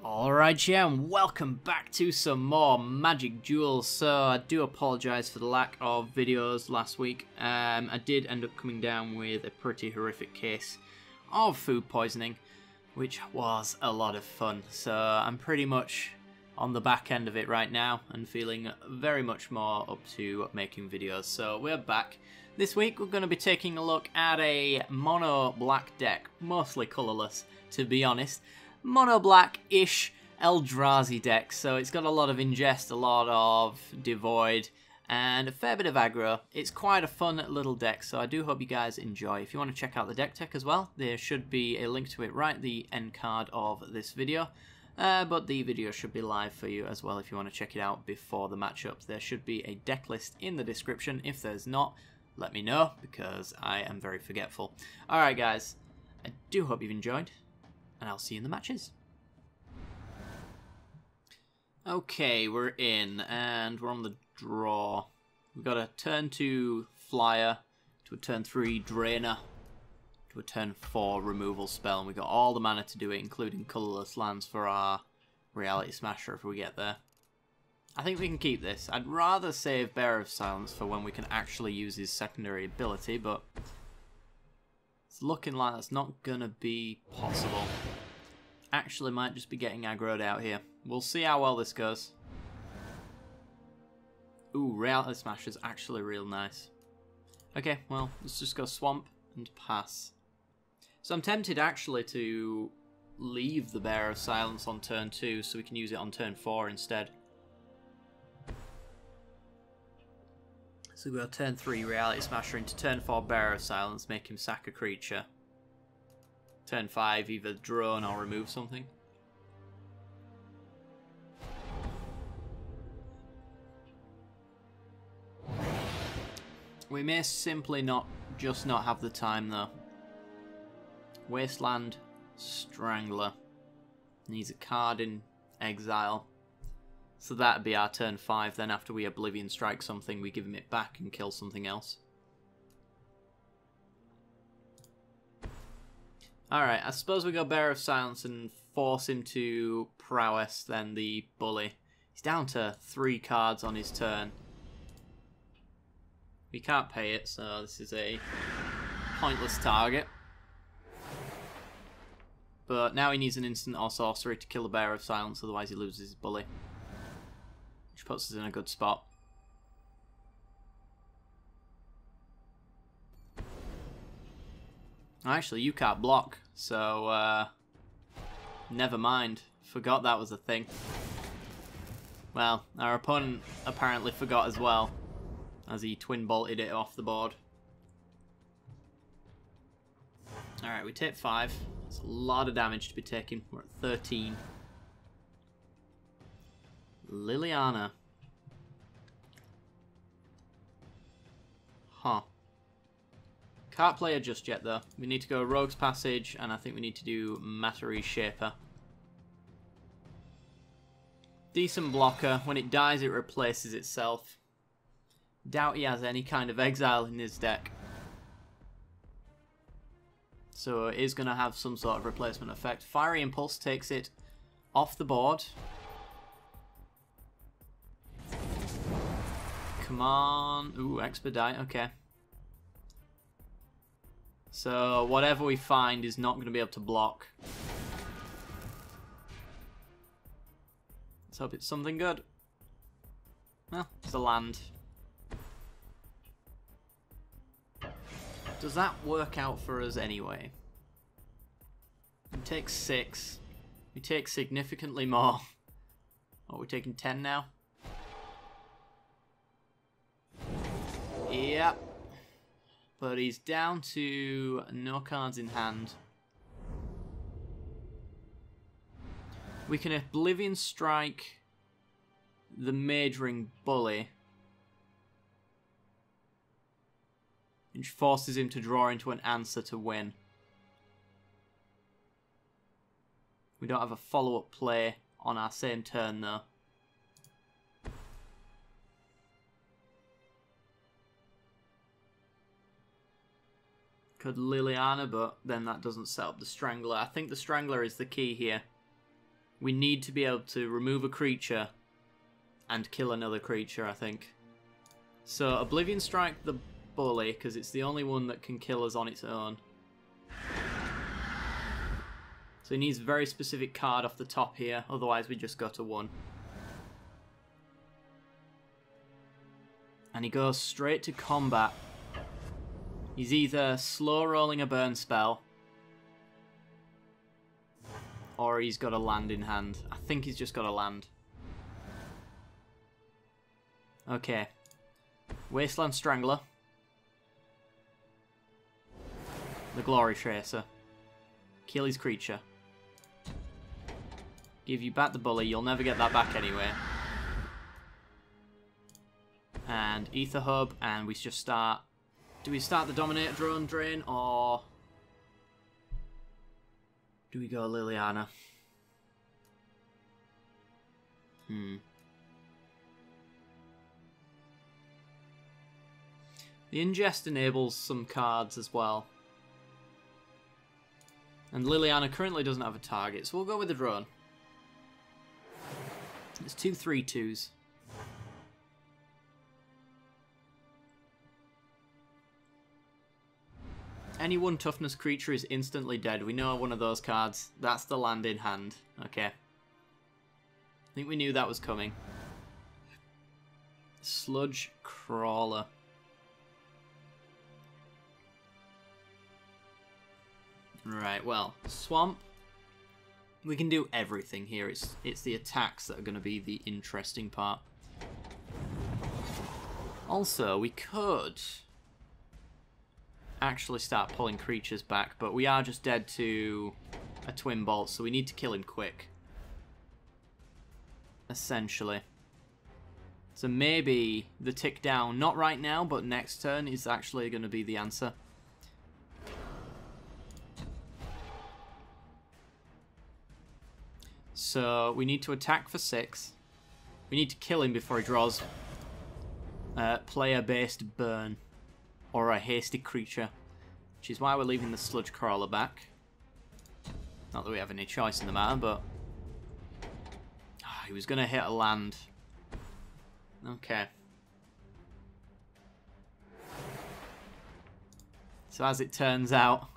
Alright, yeah, and welcome back to some more Magic Duels. So, I do apologise for the lack of videos last week. I did end up coming down with a pretty horrific case of food poisoning, which was a lot of fun. So, I'm pretty much on the back end of it right now and feeling very much more up to making videos. So, we're back. This week, we're going to be taking a look at a mono black deck, mostly colourless, to be honest. Mono black-ish Eldrazi deck, so it's got a lot of ingest, a lot of devoid, and a fair bit of aggro. It's quite a fun little deck, so I do hope you guys enjoy. If you want to check out the deck tech as well, there should be a link to it right at the end card of this video. But the video should be live for you as well if you want to check it out before the matchup. There should be a deck list in the description. If there's not, let me know, because I am very forgetful. Alright guys, I do hope you've enjoyed, and I'll see you in the matches. Okay, we're in, and we're on the draw. We've got a turn 2 flyer, to a turn 3 drainer, to a turn 4 removal spell, and we've got all the mana to do it, including colourless lands for our Reality Smasher if we get there. I think we can keep this. I'd rather save Bearer of Silence for when we can actually use his secondary ability, but it's looking like that's not gonna be possible. Actually might just be getting aggroed out here. We'll see how well this goes. Ooh, Reality Smash is actually real nice. Okay, well, let's just go Swamp and pass. So I'm tempted actually to leave the Bearer of Silence on turn 2 so we can use it on turn 4 instead. So we go turn 3 Reality Smasher into turn 4 Bearer of Silence, make him sack a creature. Turn 5 either drone or remove something. We may simply not have the time though. Wasteland Strangler needs a card in exile. So that'd be our turn 5, then after we Oblivion Strike something, we give him it back and kill something else. Alright, I suppose we go Bearer of Silence and force him to prowess, then the Bully. He's down to 3 cards on his turn. We can't pay it, so this is a pointless target. But now he needs an instant or sorcery to kill the Bearer of Silence, otherwise he loses his Bully. Which puts us in a good spot. Actually, you can't block, so never mind. Forgot that was a thing. Well, our opponent apparently forgot as well, as he twin bolted it off the board. Alright, we take 5. It's a lot of damage to be taken. We're at 13. Liliana. Huh. Can't play her just yet though. We need to go Rogue's Passage, and I think we need to do Matter Reshaper. Decent blocker. When it dies, it replaces itself. Doubt he has any kind of exile in his deck. So it is going to have some sort of replacement effect. Fiery Impulse takes it off the board. Come on. Ooh, Expedite. Okay. So whatever we find is not going to be able to block. Let's hope it's something good. Well, it's a land. Does that work out for us anyway? We take 6. We take significantly more. Oh, we're taking 10 now? Yep. But he's down to no cards in hand. We can Oblivion Strike the Majoring Bully, which forces him to draw into an answer to win. We don't have a follow-up play on our same turn though. Could Liliana, but then that doesn't set up the Strangler. I think the Strangler is the key here. we need to be able to remove a creature and kill another creature, I think. So Oblivion Strike the bully, because it's the only one that can kill us on its own. So he needs a very specific card off the top here, otherwise we just go to 1. And he goes straight to combat. He's either slow rolling a burn spell, or he's got a land in hand. I think he's just got a land. Okay. Wasteland Strangler. The Glory Tracer. Kill his creature. Give you back the bully. You'll never get that back anyway. And Ether Hub, and we just start... Do we start the Dominator Drone Drain, or... do we go Liliana? The Ingest enables some cards as well. And Liliana currently doesn't have a target, so we'll go with the drone. It's 2 3/2s. Any 1 toughness creature is instantly dead. We know one of those cards. That's the land in hand. Okay. I think we knew that was coming. Sludge Crawler. Right, well, Swamp. We can do everything here. It's the attacks that are going to be the interesting part. Also, we could actually start pulling creatures back, but we are just dead to a Twin Bolt, so we need to kill him quick. Essentially. So maybe the tick down, not right now, but next turn is actually going to be the answer. So we need to attack for 6. We need to kill him before he draws player-based burn or a hasty creature, which is why we're leaving the Sludge Crawler back. Not that we have any choice in the matter, but he was going to hit a land. Okay. So as it turns out,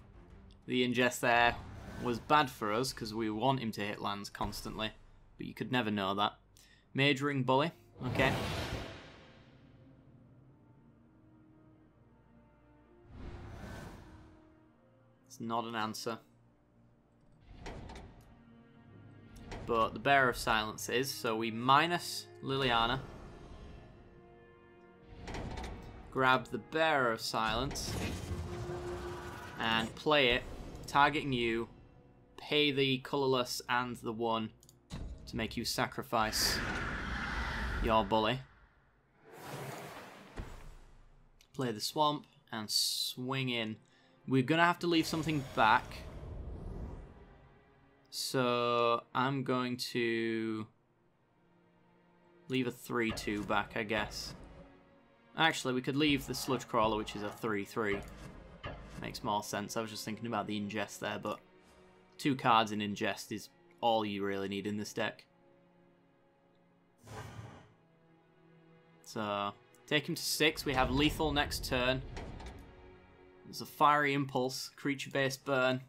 the ingest there was bad for us because we want him to hit lands constantly, but you could never know that. Mage Ring Bully, okay. It's not an answer. But the Bearer of Silence is, so we minus Liliana. Grab the Bearer of Silence and play it, targeting you, pay the colourless and the 1 to make you sacrifice your bully. Play the Swamp and swing in. We're going to have to leave something back. So I'm going to leave a 3/2 back, I guess. Actually, we could leave the Sludge Crawler, which is a 3/3. Makes more sense. I was just thinking about the ingest there, but 2 cards in ingest is all you really need in this deck. So take him to 6. We have lethal next turn. There's a Fiery Impulse, creature-based burn.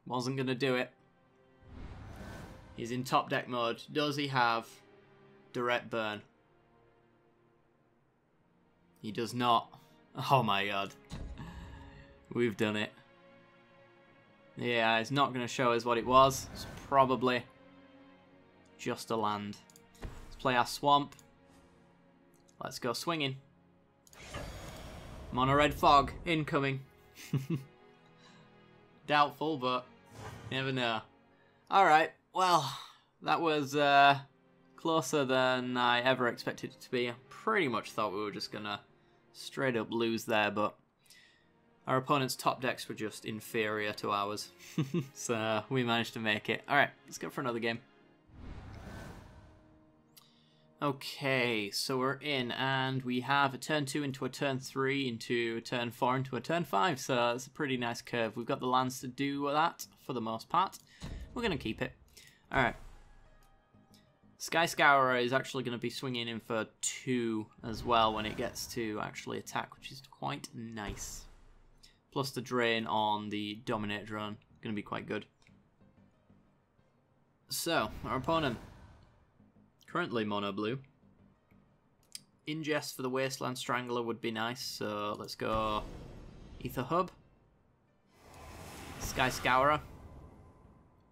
Wasn't going to do it. He's in top deck mode. Does he have direct burn? He does not. Oh my god. We've done it. Yeah, it's not going to show us what it was. It's probably just a land. Let's play our Swamp. Let's go swinging. Mono Red Fog incoming. Doubtful, but you never know. Alright, well, that was closer than I ever expected it to be. I pretty much thought we were just going to straight up lose there, but our opponent's top decks were just inferior to ours. So we managed to make it. Alright, let's go for another game. Okay, so we're in, and we have a turn 2 into a turn 3 into a turn 4 into a turn 5, so it's a pretty nice curve. We've got the lands to do that for the most part. We're going to keep it. Alright, Sky Scourer is actually going to be swinging in for 2 as well when it gets to actually attack, which is quite nice. Plus the drain on the Dominate drone, going to be quite good. So, our opponent, currently mono blue. Ingest for the Wasteland Strangler would be nice, so let's go Ether Hub. Sky Scourer.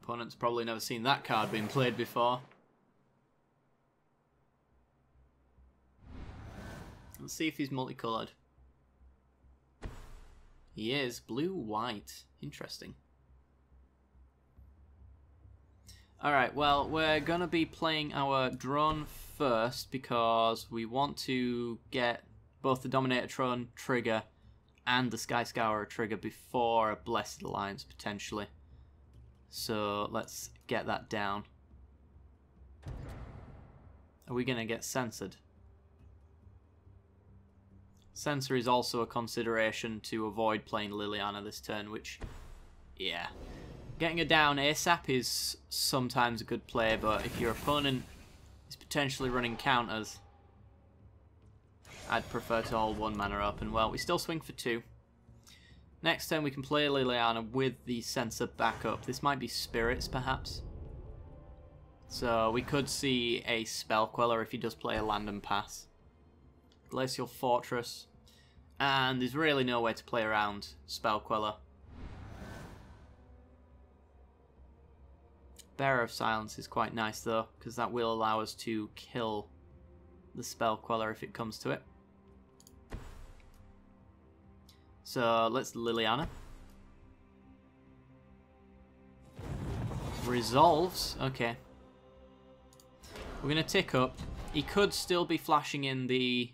Opponent's probably never seen that card being played before. Let's see if he's multicolored. He is. Blue-white. Interesting. Alright, well, we're going to be playing our drone first because we want to get both the Dominator trigger and the Sky Scourer trigger before a Blessed Alliance, potentially. So, let's get that down. Are we going to get censored? Censor is also a consideration to avoid playing Liliana this turn, which, yeah. Getting her down ASAP is sometimes a good play, but if your opponent is potentially running counters, I'd prefer to hold 1 mana open. Well, we still swing for 2. Next turn we can play Liliana with the Censor back up. This might be Spirits, perhaps. So we could see a Spell Queller if he does play a land and pass. Glacial Fortress. And there's really no way to play around Spell Queller. Bearer of Silence is quite nice though, because that will allow us to kill the Spell Queller if it comes to it. So let's Liliana. Resolves, okay. We're going to tick up. He could still be flashing in the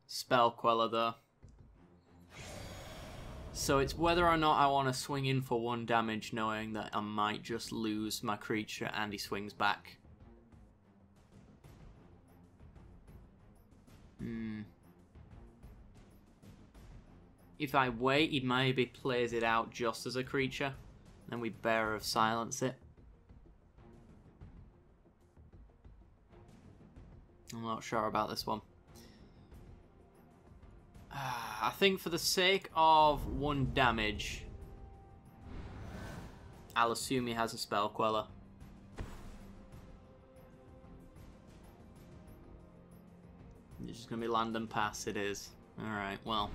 Spell Queller though. So it's whether or not I want to swing in for 1 damage knowing that I might just lose my creature and he swings back. If I wait, he maybe plays it out just as a creature. Then we Bearer of Silence it. I'm not sure about this one. I think for the sake of 1 damage, I'll assume he has a Spell Queller. It's just going to be land and pass, it is. Alright, well.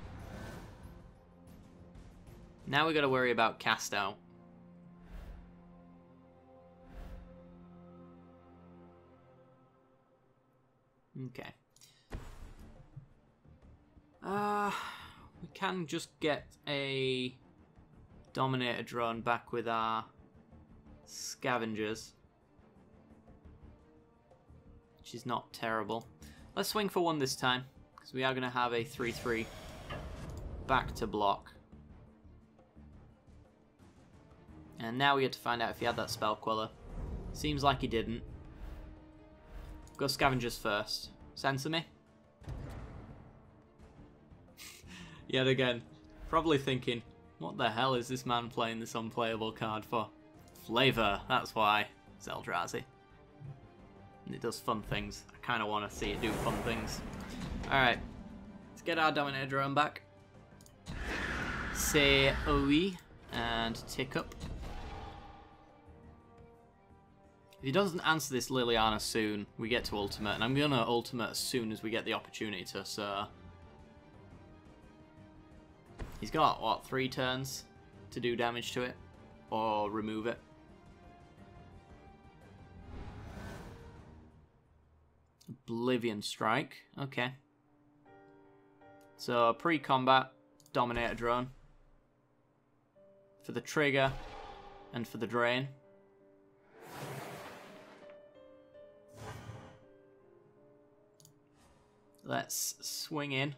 Now we got to worry about cast out. Okay. We can just get a Dominator drone back with our Scavengers, which is not terrible. Let's swing for 1 this time, because we are going to have a 3/3 back to block. And now we get to find out if he had that Spell Queller. Seems like he didn't. Go Scavengers first. Censor me. Yet again, probably thinking, what the hell is this man playing this unplayable card for? Flavor, that's why. It's Eldrazi. And it does fun things. I kind of want to see it do fun things. Alright, let's get our Dominator drone back. Say oui, and tick up. If he doesn't answer this Liliana soon, we get to ultimate, and I'm going to ultimate as soon as we get the opportunity to, so... He's got, what, 3 turns to do damage to it? Or remove it? Oblivion Strike. Okay. So, pre-combat, Dominator drone. For the trigger, and for the drain. Let's swing in.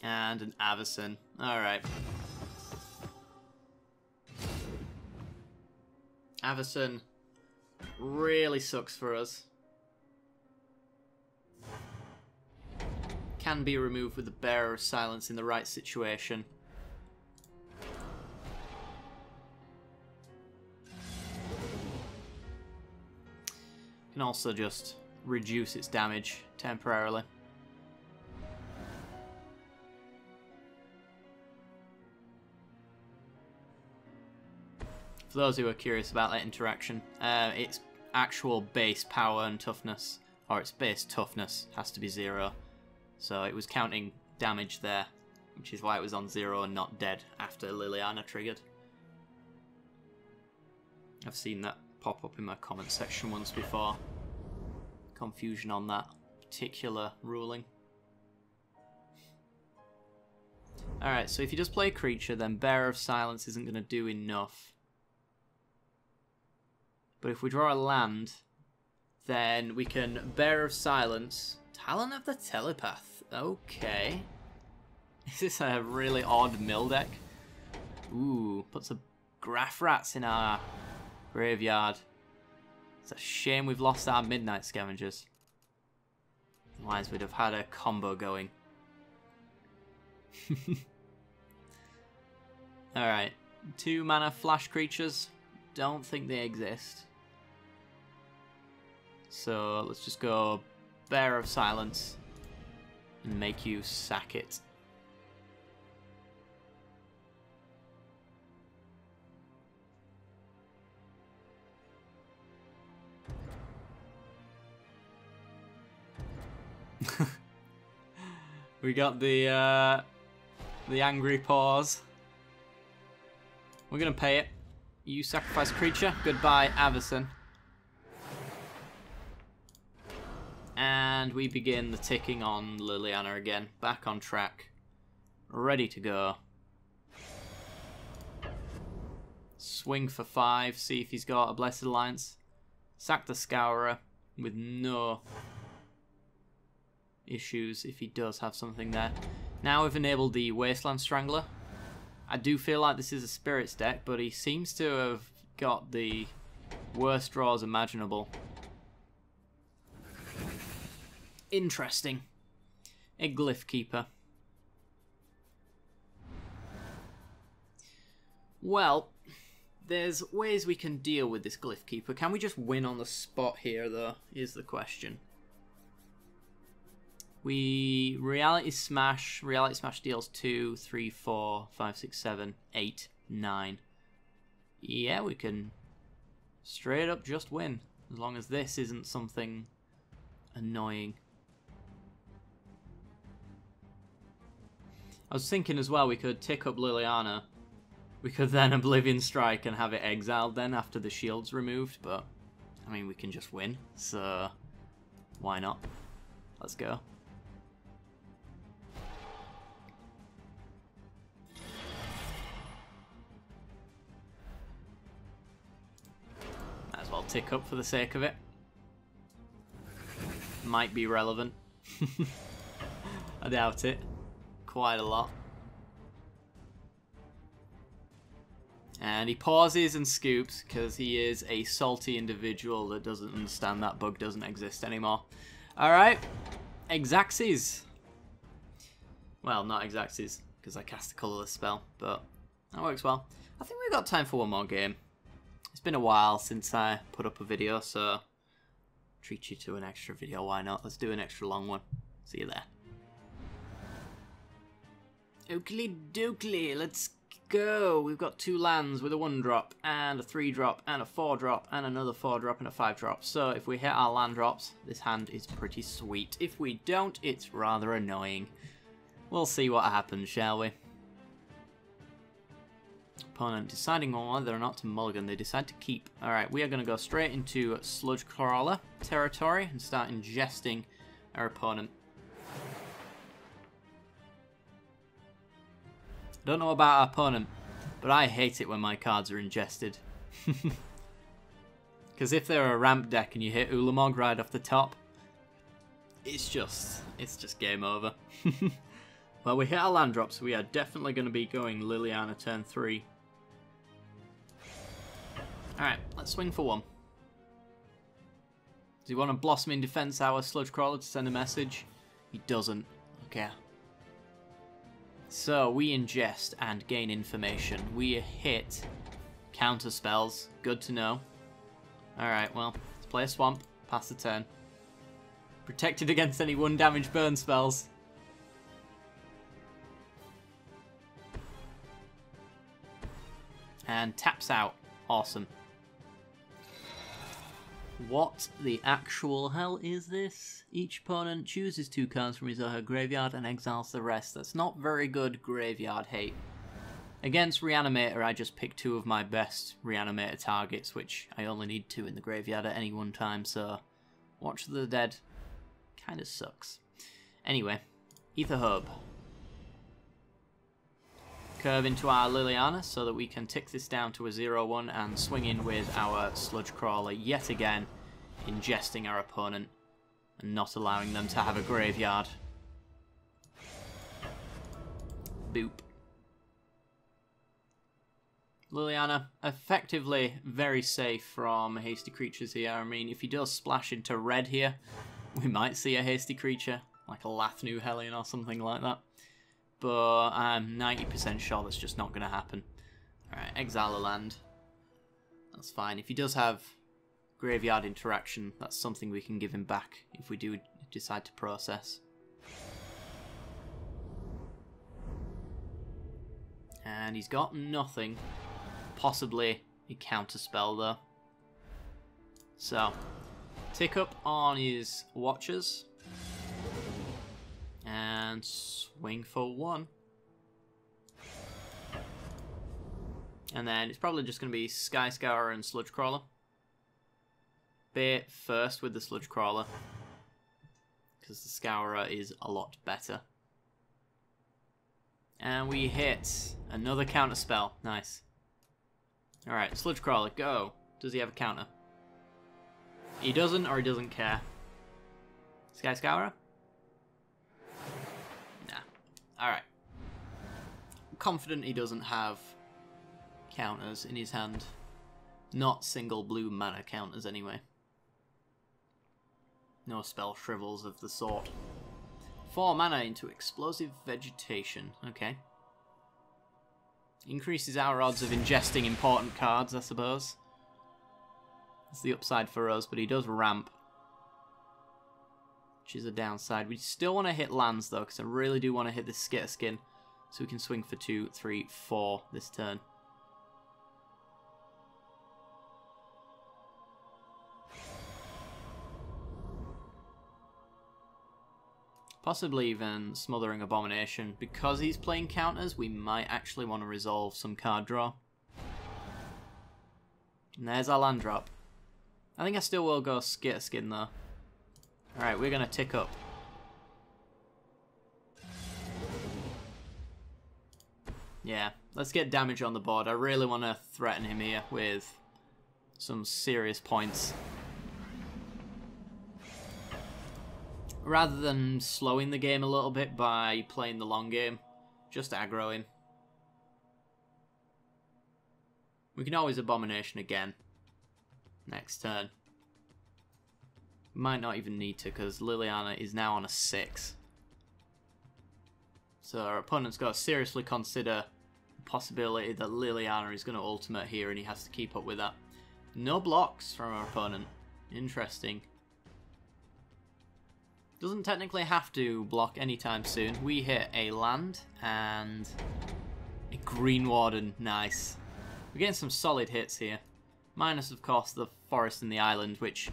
And an Avacyn. Alright. Avacyn really sucks for us. Can be removed with the Bearer of Silence in the right situation. can also just reduce its damage temporarily. For those who are curious about that interaction, its actual base power and toughness, or its base toughness, has to be 0. So it was counting damage there, which is why it was on 0 and not dead after Liliana triggered. I've seen that pop up in my comment section once before. Confusion on that particular ruling. Alright, so if you just play a creature, then Bearer of Silence isn't going to do enough. But if we draw a land, then we can Bearer of Silence, Talon of the Telepath. Okay. Is this a really odd mill deck? Ooh, puts a Graph Rats in our graveyard. It's a shame we've lost our Midnight Scavengers. Otherwise we'd have had a combo going. Alright, 2 mana flash creatures. Don't think they exist. So let's just go Bearer of Silence and make you sack it. We got the angry paws. We're gonna pay it. You sacrifice creature. Goodbye, Avison. And we begin the ticking on Liliana again. Back on track. Ready to go. Swing for 5. See if he's got a Blessed Alliance. Sack the Scourer with no issues if he does have something there. Now we've enabled the Wasteland Strangler. I do feel like this is a Spirits deck, but he seems to have got the worst draws imaginable. Interesting. A Glyph Keeper. Well, there's ways we can deal with this Glyph Keeper. Can we just win on the spot here, though, is the question. We Reality Smash. Reality Smash deals 2, 3, 4, 5, 6, 7, 8, 9. Yeah, we can straight up just win. As long as this isn't something annoying. I was thinking as well we could tick up Liliana. We could then Oblivion Strike and have it exiled then after the shield's removed. But, I mean, we can just win. So, why not? Let's go. Might as well tick up for the sake of it. Might be relevant. I doubt it. Quite a lot. And he pauses and scoops because he is a salty individual that doesn't understand that bug doesn't exist anymore. Alright. Exaxes. Well, not Exaxes because I cast a colourless spell, but that works well. I think we've got time for one more game. It's been a while since I put up a video, so treat you to an extra video, why not? Let's do an extra long one. See you there. Oakley dokley, let's go. We've got 2 lands with a 1-drop, and a 3-drop, and a 4-drop, and another 4-drop, and a 5-drop. So if we hit our land drops, this hand is pretty sweet. If we don't, it's rather annoying. We'll see what happens, shall we? Opponent deciding on whether or not to mulligan. They decide to keep. Alright, we are going to go straight into Sludge Crawler territory and start ingesting our opponent. I don't know about our opponent, but I hate it when my cards are ingested. Because if they're a ramp deck and you hit Ulamog right off the top, it's just game over. Well, we hit our land drops, so we are definitely going to be going Liliana turn 3. Alright, let's swing for 1. Does he want to Blossoming Defense our Sludge Crawler to send a message? He doesn't. Okay. So, we ingest and gain information. We hit counter spells. Good to know. Alright, well, let's play a Swamp. Pass the turn. Protected against any 1 damage burn spells. And taps out. Awesome. What the actual hell is this? Each opponent chooses 2 cards from his or her graveyard and exiles the rest. That's not very good graveyard hate. Against Reanimator, I just picked 2 of my best Reanimator targets, which I only need 2 in the graveyard at any one time, so Watch the Dead kind of sucks. Anyway, Ether Hub. Curve into our Liliana so that we can tick this down to a 0-1 and swing in with our Sludge Crawler yet again, ingesting our opponent and not allowing them to have a graveyard. Boop. Liliana, effectively very safe from hasty creatures here. I mean, if he does splash into red here, we might see a hasty creature, like a Lathnu Hellion or something like that. But I'm 90% sure that's just not going to happen. Alright, exile a land. That's fine. If he does have graveyard interaction, that's something we can give him back if we do decide to process. And he's got nothing. Possibly a counterspell though. So, tick up on his Watchers. And swing for 1. And then it's probably just going to be Sky Scourer and Sludge Crawler. Bait first with the Sludge Crawler, because the Scourer is a lot better. And we hit another counter spell. Nice. Alright, Sludge Crawler, go. Does he have a counter? He doesn't, or he doesn't care. Sky Scourer? Alright. I'm confident he doesn't have counters in his hand. Not single blue mana counters anyway. No spell shrivels of the sort. 4 mana into Explosive Vegetation. Okay. Increases our odds of ingesting important cards, I suppose. That's the upside for us, but he does ramp, which is a downside. We still want to hit lands though, because I really do want to hit this Skitter Skin, so we can swing for 2, 3, 4 this turn. Possibly even Smothering Abomination. Because he's playing counters, we might actually want to resolve some card draw. And there's our land drop. I think I still will go Skitter Skin though. Alright, we're going to tick up. Yeah, let's get damage on the board. I really want to threaten him here with some serious points. Rather than slowing the game a little bit by playing the long game, just aggro him. We can always Abomination again next turn. Might not even need to, because Liliana is now on a 6. So our opponent's got to seriously consider the possibility that Liliana is going to ultimate here, and he has to keep up with that. No blocks from our opponent. Interesting. Doesn't technically have to block anytime soon. We hit a land and a Green Warden. Nice. We're getting some solid hits here. Minus, of course, the forest and the island, which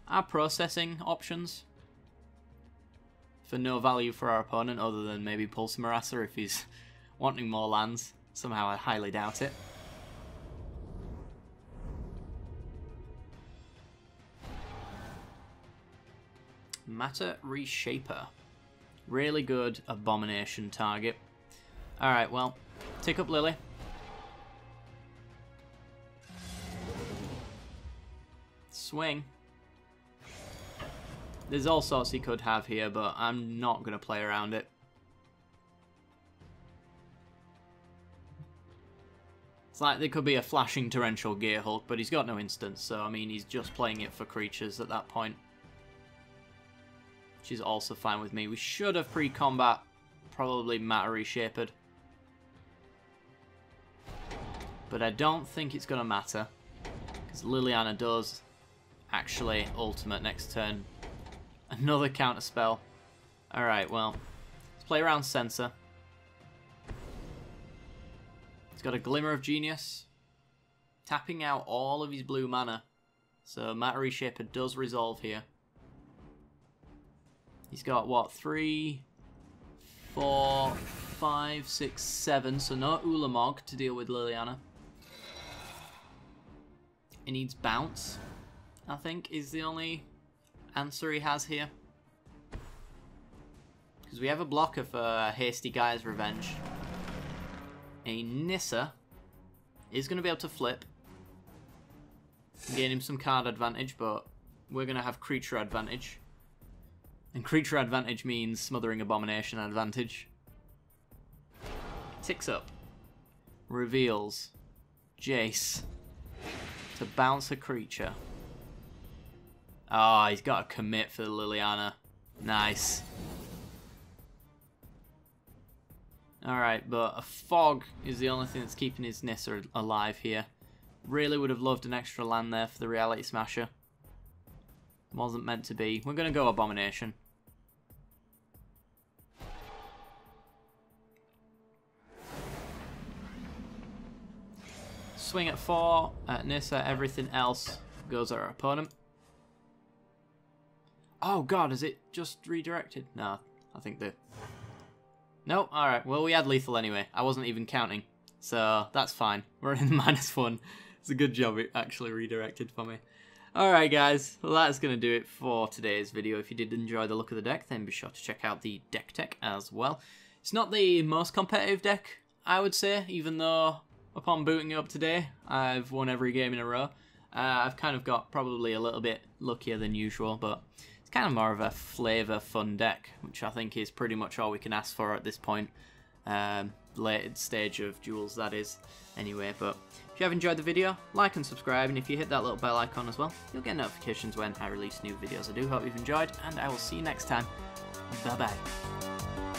are processing options for no value for our opponent other than maybe Pulse Marasser if he's wanting more lands. Somehow I highly doubt it. Matter Reshaper. Really good Abomination target. Alright, well, tick up Lily. Swing. There's all sorts he could have here, but I'm not going to play around it. It's like there could be a flashing Torrential Gearhulk, but he's got no instance, so I mean he's just playing it for creatures at that point. Which is also fine with me. We should have pre-combat probably Matter Reshapered. But I don't think it's going to matter, because Liliana does actually ultimate next turn. Another counter spell. Alright, well, let's play around Sensor. He's got a Glimmer of Genius, tapping out all of his blue mana. So Matter Reshaper does resolve here. He's got, what, 3, 4, 5, 6, 7. So no Ulamog to deal with Liliana. He needs Bounce, I think, is the only answer he has here. Because we have a blocker for Hasty Guy's Revenge. A Nissa is going to be able to flip. Gain him some card advantage, but we're going to have creature advantage. And creature advantage means Smothering Abomination advantage. Ticks up. Reveals Jace to bounce a creature. Oh, he's got a commit for the Liliana. Nice. Alright, but a Fog is the only thing that's keeping his Nissa alive here. Really would have loved an extra land there for the Reality Smasher. Wasn't meant to be. We're going to go Abomination. Swing at 4 at Nissa. Everything else goes at our opponent. Oh god, is it just redirected? No, I think that... No, alright. Well, we had lethal anyway. I wasn't even counting. So, that's fine. We're in -1. It's a good job it actually redirected for me. Alright guys, well that's going to do it for today's video. If you did enjoy the look of the deck, then be sure to check out the deck tech as well. It's not the most competitive deck, I would say, even though upon booting it up today, I've won every game in a row. I've kind of got probably a little bit luckier than usual, but it's kind of more of a flavour fun deck, which I think is pretty much all we can ask for at this point. Late stage of Duels, that is. Anyway, but if you have enjoyed the video, like and subscribe, and if you hit that little bell icon as well, you'll get notifications when I release new videos. I do hope you've enjoyed, and I will see you next time. Bye bye.